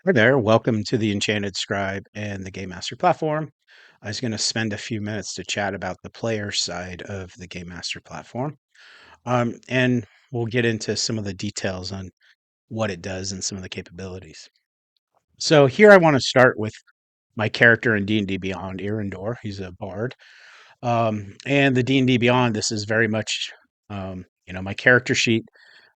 Hi there. Welcome to the Enchanted Scribe and the Game Master platform. I was going to spend a few minutes to chat about the player side of the Game Master platform. And we'll get into some of the details on what it does and some of the capabilities. So here I want to start with my character in D&D Beyond, Eryndor. He's a bard. And the D&D Beyond, this is very much, my character sheet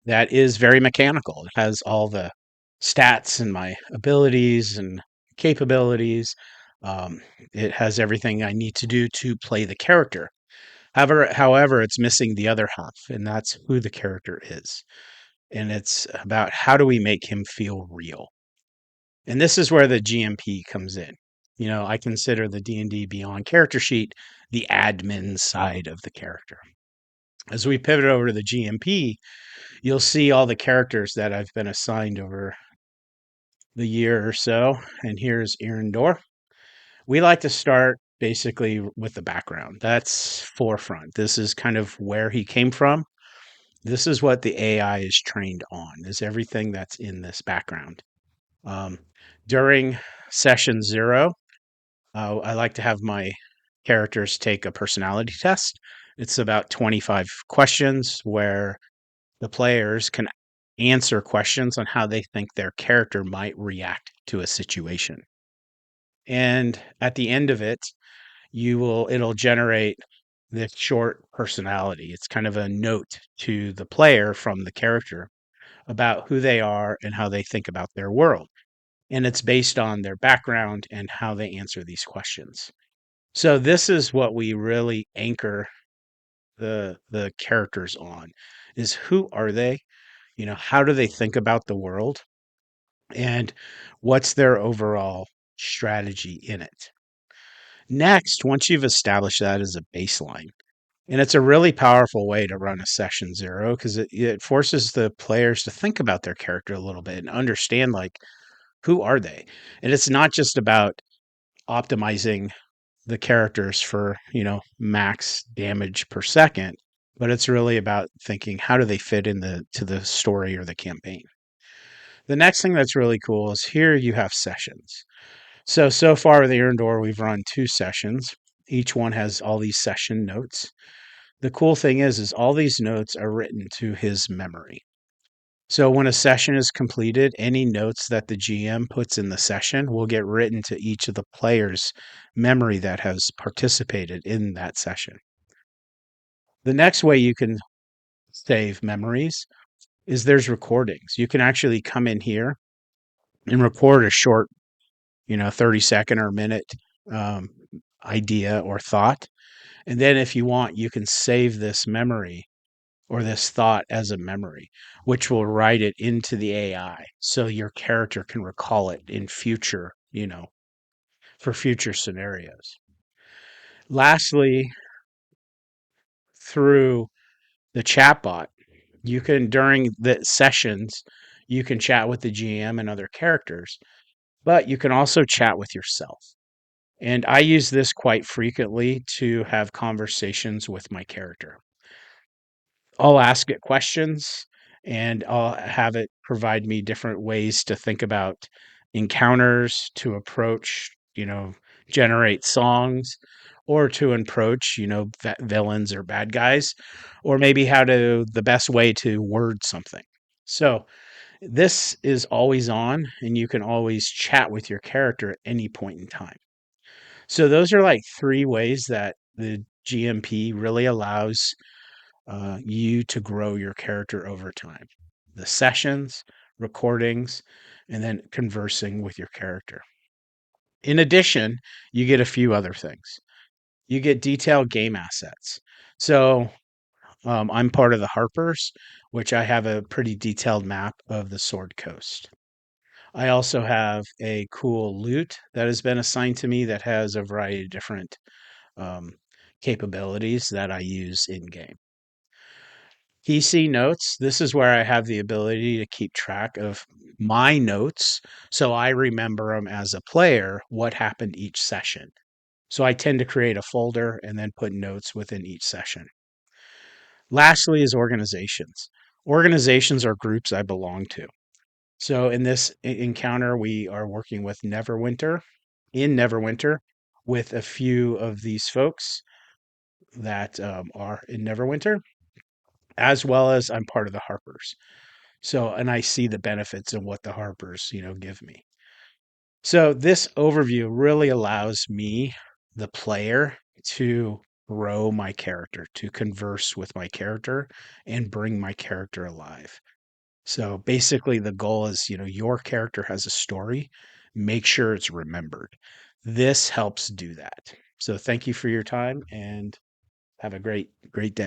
that is very mechanical. It has all the stats and my abilities and capabilities. Um, it has everything I need to do to play the character. However, it's missing the other half, and that's who the character is. And it's about how do we make him feel real. And this is where the GMP comes in. I consider the D&D Beyond character sheet the admin side of the character. As we pivot over to the GMP, you'll see all the characters that I've been assigned over the year or so. And here's Eryndor. We like to start basically with the background. That's forefront. This is kind of where he came from. This is what the AI is trained on, is everything that's in this background. Um, During session zero, I like to have my characters take a personality test. It's about 25 questions where the players can answer questions on how they think their character might react to a situation. And at the end of it, it'll generate this short personality. It's kind of a note to the player from the character about who they are and how they think about their world. And it's based on their background and how they answer these questions. So this is what we really anchor the characters on, is who are they? How do they think about the world? And what's their overall strategy in it? Next, once you've established that as a baseline, and it's a really powerful way to run a session zero because it forces the players to think about their character a little bit and understand, like, who are they? And it's not just about optimizing the characters for, max damage per second, but it's really about thinking how do they fit in to the story or the campaign. The next thing that's really cool is here you have sessions. So far with the Eryndor, we've run 2 sessions. Each one has all these session notes. The cool thing is all these notes are written to his memory. So when a session is completed, any notes that the GM puts in the session will get written to each of the players' memory that has participated in that session. The next way you can save memories is there's recordings. You can actually come in here and record a short, 30-second or minute um, idea or thought. And then if you want, you can save this memory or this thought as a memory, which will write it into the AI so your character can recall it in future, for future scenarios. Lastly, through the chatbot, you can, during the sessions, you can chat with the GM and other characters, but you can also chat with yourself. And I use this quite frequently to have conversations with my character. I'll ask it questions and I'll have it provide me different ways to think about encounters, to approach, generate songs, or to approach, villains or bad guys, or maybe the best way to word something. So this is always on, and you can always chat with your character at any point in time. So those are like 3 ways that the GMP really allows you to grow your character over time: the sessions, recordings, and then conversing with your character. In addition, you get a few other things. You get detailed game assets. So I'm part of the Harpers, which I have a pretty detailed map of the Sword Coast. I also have a cool loot that has been assigned to me that has a variety of different um, capabilities that I use in game. PC notes, this is where I have the ability to keep track of my notes so I remember them as a player, what happened each session. So I tend to create a folder and then put notes within each session. Lastly is organizations. Organizations are groups I belong to. So in this encounter, we are working with Neverwinter, with a few of these folks that are in Neverwinter, as well as I'm part of the Harpers. So, and I see the benefits of what the Harpers, give me. So this overview really allows me, the player, to grow my character, to converse with my character and bring my character alive. So basically the goal is, your character has a story, make sure it's remembered. This helps do that. So thank you for your time and have a great day.